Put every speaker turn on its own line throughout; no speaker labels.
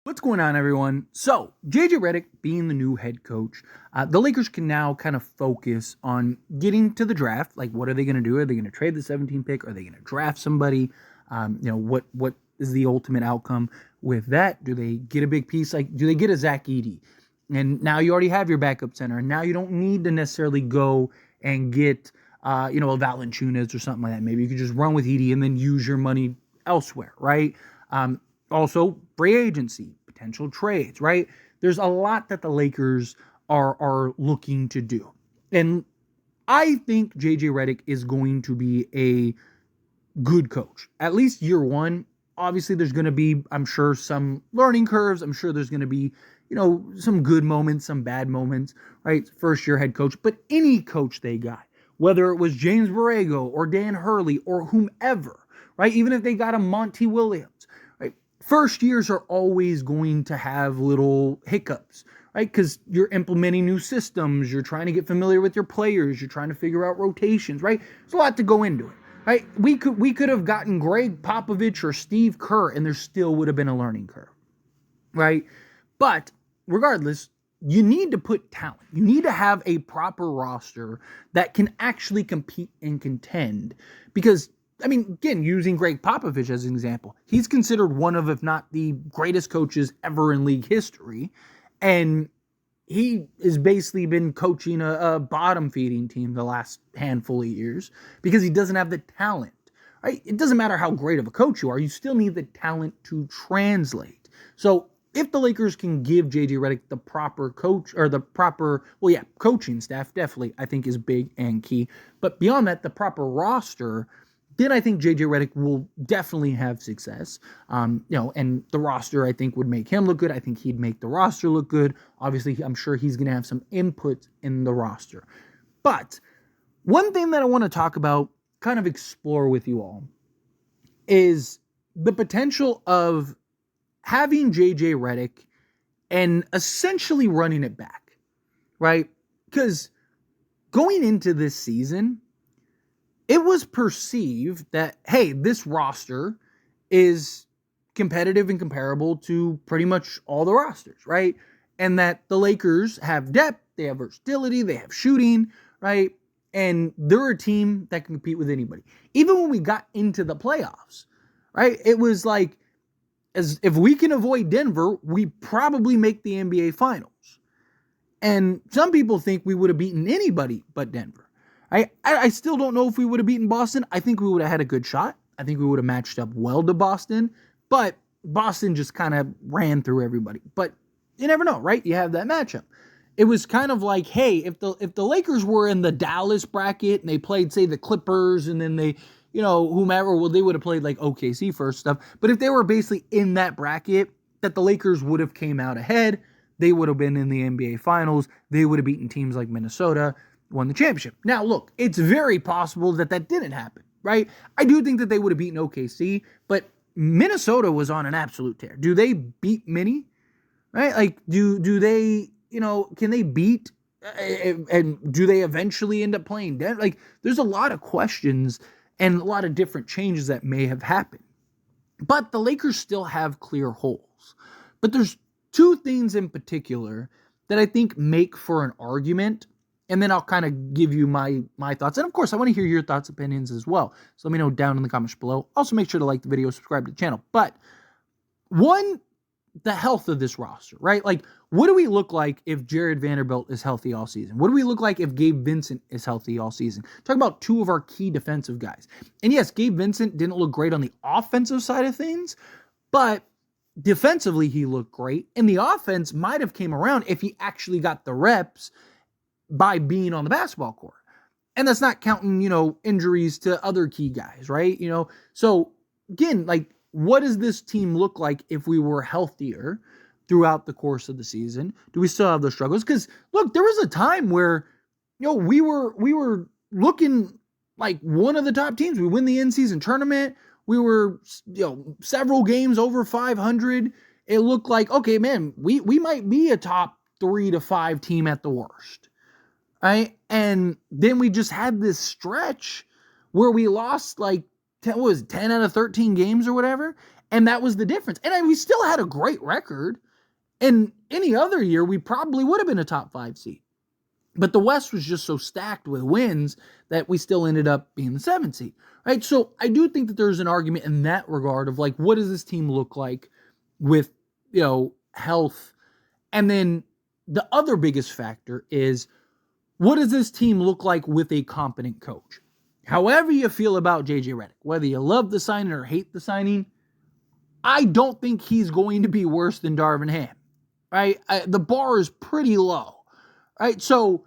What's going on, everyone? So, JJ Redick being the new head coach, the Lakers can now kind of focus on getting to the draft. Like, what are they going to do? Are they going to trade the 17th pick? Are they going to draft somebody? What is the ultimate outcome with that? Do they get a big piece? Like, do they get a Zach Edey? And now you already have your backup center, and now you don't need to necessarily go and get, a Valanciunas or something like that. Maybe you could just run with Edey and then use your money elsewhere, right? Also, free agency, potential trades, right? There's a lot that the Lakers are looking to do. And I think JJ Redick is going to be a good coach. At least year one. Obviously, there's going to be, I'm sure, some learning curves. I'm sure there's going to be, some good moments, some bad moments, right? First year head coach. But any coach they got, whether it was James Borrego or Dan Hurley or whomever, right? Even if they got a Monty Williams, right? First years are always going to have little hiccups, right? Because you're implementing new systems, you're trying to get familiar with your players, you're trying to figure out rotations, right? There's a lot to go into it, right? We could have gotten Greg Popovich or Steve Kerr, and there still would have been a learning curve, right? But regardless, you need to put talent. You need to have a proper roster that can actually compete and contend. Because, again, using Greg Popovich as an example, he's considered one of, if not the greatest coaches ever in league history. And he has basically been coaching a bottom-feeding team the last handful of years because he doesn't have the talent, right? It doesn't matter how great of a coach you are. You still need the talent to translate. So if the Lakers can give JJ Redick the proper coach or the proper, coaching staff definitely I think is big and key. But beyond that, the proper roster, then I think JJ Redick will definitely have success. And the roster I think would make him look good. I think he'd make the roster look good. Obviously, I'm sure he's going to have some input in the roster. But one thing that I want to talk about, kind of explore with you all, is the potential of having JJ Redick and essentially running it back, right? Because going into this season, it was perceived that, hey, this roster is competitive and comparable to pretty much all the rosters, right? And that the Lakers have depth, they have versatility, they have shooting, right? And they're a team that can compete with anybody. Even when we got into the playoffs, right? It was like, as if we can avoid Denver, we probably make the NBA Finals. And some people think we would have beaten anybody but Denver. I still don't know if we would have beaten Boston. I think we would have had a good shot. I think we would have matched up well to Boston. But Boston just kind of ran through everybody. But you never know, right? You have that matchup. It was kind of like, hey, if the Lakers were in the Dallas bracket and they played, say, the Clippers, and then they, whomever, well, they would have played like OKC first stuff. But if they were basically in that bracket, that the Lakers would have came out ahead, they would have been in the NBA Finals, they would have beaten teams like Minnesota, won the championship. Now, look, it's very possible that didn't happen, right? I do think that they would have beaten OKC, but Minnesota was on an absolute tear. Do they beat Minnie? Right? Like, do they, can they beat, and do they eventually end up playing Denver? Like, there's a lot of questions and a lot of different changes that may have happened. But the Lakers still have clear holes. But there's two things in particular that I think make for an argument. And then I'll kind of give you my thoughts. And of course, I want to hear your thoughts, opinions as well. So let me know down in the comments below. Also, make sure to like the video, subscribe to the channel. But one, the health of this roster, right? Like, what do we look like if Jared Vanderbilt is healthy all season? What do we look like if Gabe Vincent is healthy all season? Talk about two of our key defensive guys. And yes, Gabe Vincent didn't look great on the offensive side of things, but defensively he looked great. And the offense might have came around if he actually got the reps by being on the basketball court. And that's not counting, injuries to other key guys, right? So again, like, what does this team look like if we were healthier throughout the course of the season? Do we still have those struggles? Because look, there was a time where, we were looking like one of the top teams. We win the in-season tournament. We were, several games over 500. It looked like, okay, man, we might be a top 3 to 5 team at the worst. Right? And then we just had this stretch where we lost like 10 out of 13 games or whatever. And that was the difference. And we still had a great record. And any other year, we probably would have been a top 5 seed. But the West was just so stacked with wins that we still ended up being the 7th seed, right? So I do think that there's an argument in that regard of like, what does this team look like with, health? And then the other biggest factor is, what does this team look like with a competent coach? However you feel about JJ Redick, whether you love the signing or hate the signing, I don't think he's going to be worse than Darvin Ham, right? The bar is pretty low, right? So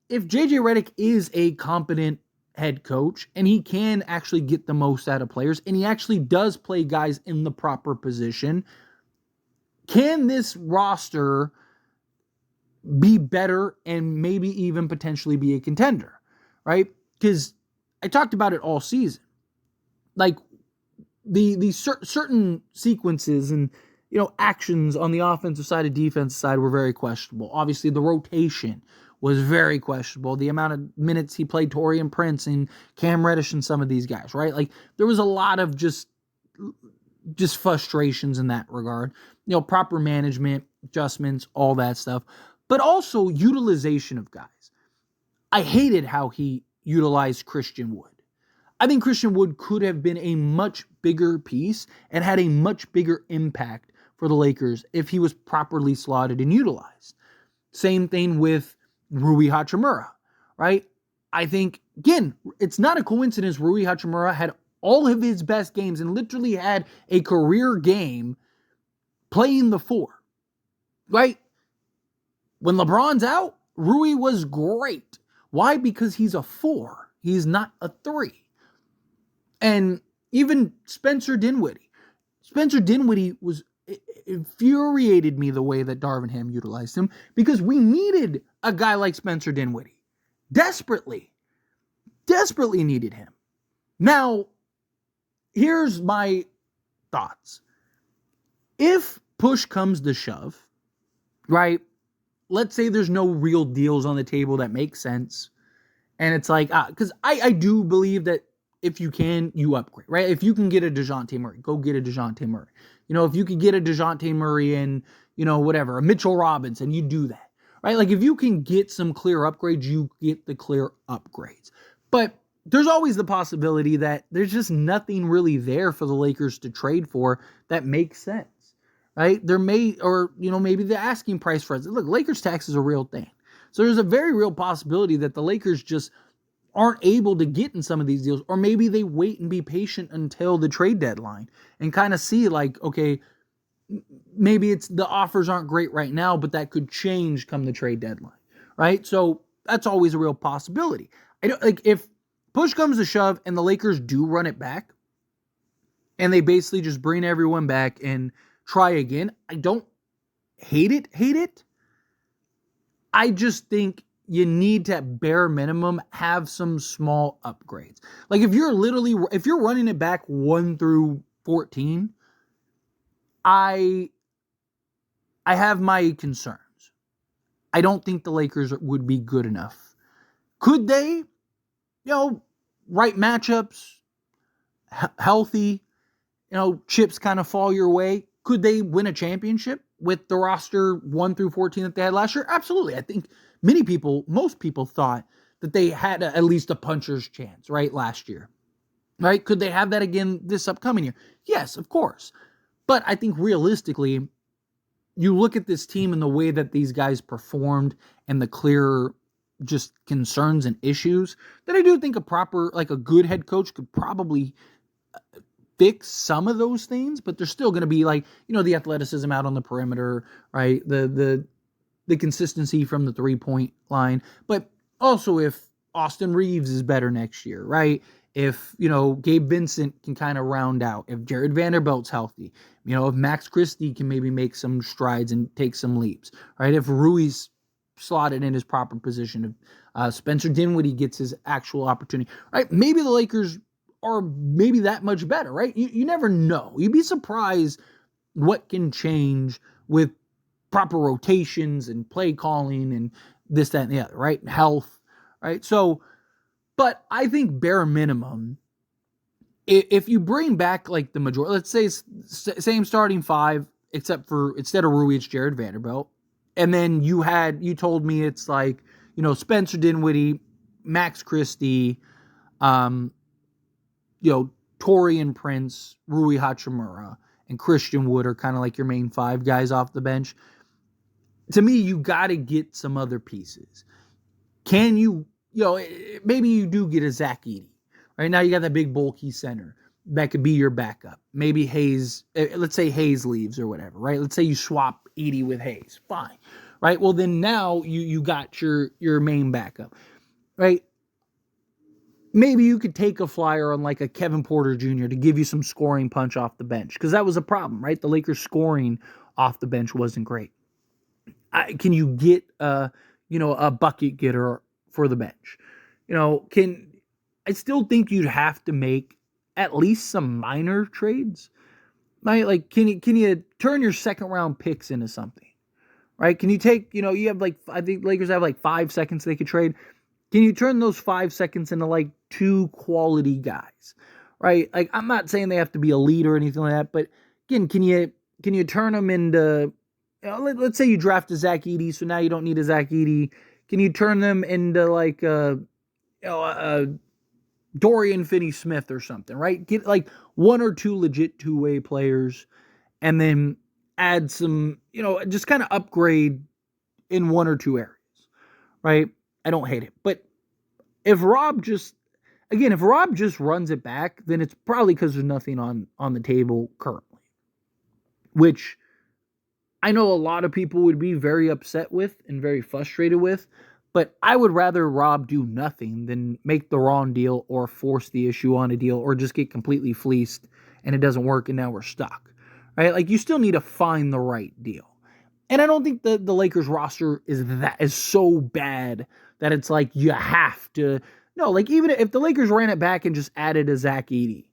if JJ Redick is a competent head coach and he can actually get the most out of players and he actually does play guys in the proper position, can this roster be better and maybe even potentially be a contender, right? Because I talked about it all season. Like the certain sequences and actions on the offensive side and defensive side were very questionable. Obviously, the rotation was very questionable. The amount of minutes he played Taurean Prince and Cam Reddish and some of these guys, right? Like there was a lot of just frustrations in that regard. Proper management, adjustments, all that stuff. But also utilization of guys. I hated how he utilized Christian Wood. I think Christian Wood could have been a much bigger piece and had a much bigger impact for the Lakers if he was properly slotted and utilized. Same thing with Rui Hachimura, right? I think, again, it's not a coincidence Rui Hachimura had all of his best games and literally had a career game playing the 4, right? When LeBron's out, Rui was great. Why? Because he's a 4. He's not a 3. And even Spencer Dinwiddie. Spencer Dinwiddie infuriated me the way that Darvin Ham utilized him because we needed a guy like Spencer Dinwiddie. Desperately needed him. Now, here's my thoughts. If push comes to shove, right? Let's say there's no real deals on the table that make sense. And it's like, because I do believe that if you can, you upgrade, right? If you can get a DeJounte Murray, go get a DeJounte Murray. If you could get a DeJounte Murray and, a Mitchell Robinson, you do that, right? Like if you can get some clear upgrades, you get the clear upgrades. But there's always the possibility that there's just nothing really there for the Lakers to trade for that makes sense, right? There may, or, maybe the asking price for it. Look, Lakers tax is a real thing. So there's a very real possibility that the Lakers just aren't able to get in some of these deals, or maybe they wait and be patient until the trade deadline and kind of see like, okay, maybe it's the offers aren't great right now, but that could change come the trade deadline, right? So that's always a real possibility. I don't like if push comes to shove and the Lakers do run it back and they basically just bring everyone back and try again. I don't hate it. I just think you need to, at bare minimum, have some small upgrades. Like if you're running it back 1 through 14, I have my concerns. I don't think the Lakers would be good enough. Could they? Right matchups, healthy, chips kind of fall your way. Could they win a championship with the roster 1 through 14 that they had last year? Absolutely. I think most people thought that they had at least a puncher's chance, right, last year. Right? Could they have that again this upcoming year? Yes, of course. But I think realistically, you look at this team and the way that these guys performed and the clear just concerns and issues, that I do think a good head coach could probably fix some of those things, but there's still going to be the athleticism out on the perimeter, right? The consistency from the 3-point line, but also if Austin Reeves is better next year, right? If, Gabe Vincent can kind of round out, if Jared Vanderbilt's healthy, if Max Christie can maybe make some strides and take some leaps, right? If Rui's slotted in his proper position, if Spencer Dinwiddie gets his actual opportunity, right? Maybe the Lakers are maybe that much better, right? You never know. You'd be surprised what can change with proper rotations and play calling and this, that, and the other, right? And health, right? So, but I think bare minimum, if you bring back like the majority, let's say it's same starting five, except for instead of Rui, it's Jared Vanderbilt. And then you told me it's like, Spencer Dinwiddie, Max Christie, um, Torian Prince, Rui Hachimura, and Christian Wood are kind of like your main five guys off the bench. To me, you got to get some other pieces. Can you, maybe you do get a Zach Edey. Right now, you got that big bulky center that could be your backup. Maybe Hayes, let's say Hayes leaves or whatever, right? Let's say you swap Edey with Hayes. Fine. Right? Well, then now you got your main backup. Right? Maybe you could take a flyer on like a Kevin Porter Jr. to give you some scoring punch off the bench, because that was a problem, right? The Lakers scoring off the bench wasn't great. Can you get a bucket getter for the bench? I still think you'd have to make at least some minor trades. Right? Like, can you turn your second round picks into something? Right? Can you take, you have I think Lakers have 5 seconds they could trade. Can you turn those 5 seconds into 2 quality guys? Right? Like, I'm not saying they have to be elite or anything like that, but again, can you turn them into, let's say you draft a Zach Edey, so now you don't need a Zach Edey. Can you turn them into a Dorian Finney-Smith or something, right? Get 1 or 2 legit two-way players, and then add some, just kind of upgrade in 1 or 2 areas, right? I don't hate it. But if Rob just runs it back, then it's probably because there's nothing on the table currently, which I know a lot of people would be very upset with and very frustrated with. But I would rather Rob do nothing than make the wrong deal or force the issue on a deal or just get completely fleeced and it doesn't work and now we're stuck. Right? Like, you still need to find the right deal. And I don't think the Lakers roster is so bad that it's like you have to. No, even if the Lakers ran it back and just added a Zach Edey,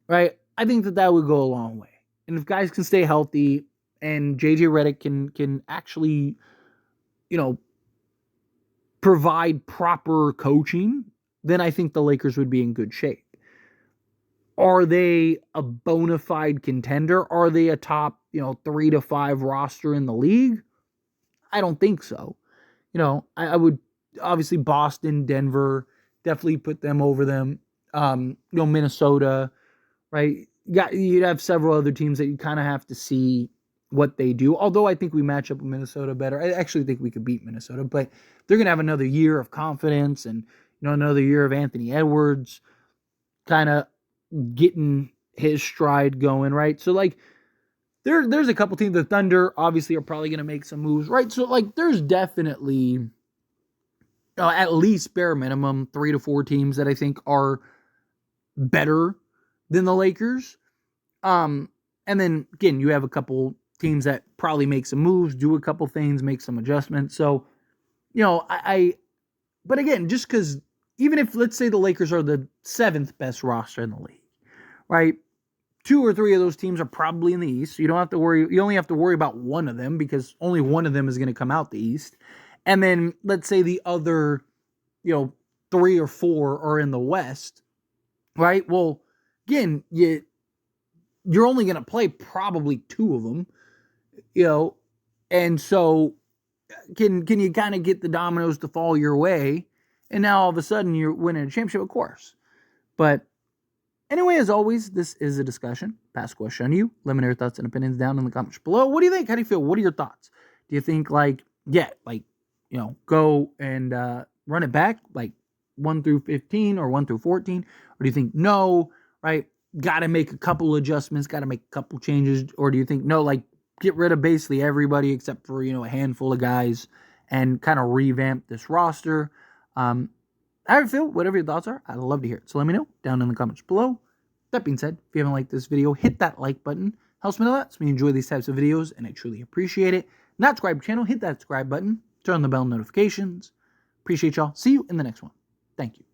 right? I think that would go a long way. And if guys can stay healthy and JJ Redick can actually, provide proper coaching, then I think the Lakers would be in good shape. Are they a bona fide contender? Are they a top, 3 to 5 roster in the league? I don't think so. I would obviously Boston, Denver, definitely put them over them. Minnesota, right? You'd have several other teams that you kind of have to see what they do. Although I think we match up with Minnesota better. I actually think we could beat Minnesota, but they're going to have another year of confidence and, another year of Anthony Edwards kind of getting his stride going, right? So there's a couple teams. The Thunder obviously are probably going to make some moves, right? So there's definitely at least bare minimum 3 to 4 teams that I think are better than the Lakers. And then again, you have a couple teams that probably make some moves, do a couple things, make some adjustments. So, but again, just because even if, let's say the Lakers are the 7th best roster in the league, right? 2 or 3 of those teams are probably in the East. So you don't have to worry. You only have to worry about one of them because only one of them is going to come out the East. And then let's say the other, 3 or 4 are in the West, right? Well, again, you're only going to play probably 2 of them, and so can you kind of get the dominoes to fall your way, and now all of a sudden you're winning a championship, of course. But anyway, as always, this is a discussion. Pass question on you. Let me know your thoughts and opinions down in the comments below. What do you think? How do you feel? What are your thoughts? Do you think go and run it back 1 through 15 or 1 through 14? Or do you think no, right? Got to make a couple adjustments, got to make a couple changes? Or do you think no, get rid of basically everybody except for, a handful of guys and kind of revamp this roster? How do you feel? Whatever your thoughts are, I'd love to hear it. So let me know down in the comments below. That being said, if you haven't liked this video, hit that like button. Helps me a lot. So we enjoy these types of videos and I truly appreciate it. Not subscribe to the channel, hit that subscribe button. Turn on the bell notifications. Appreciate y'all. See you in the next one. Thank you.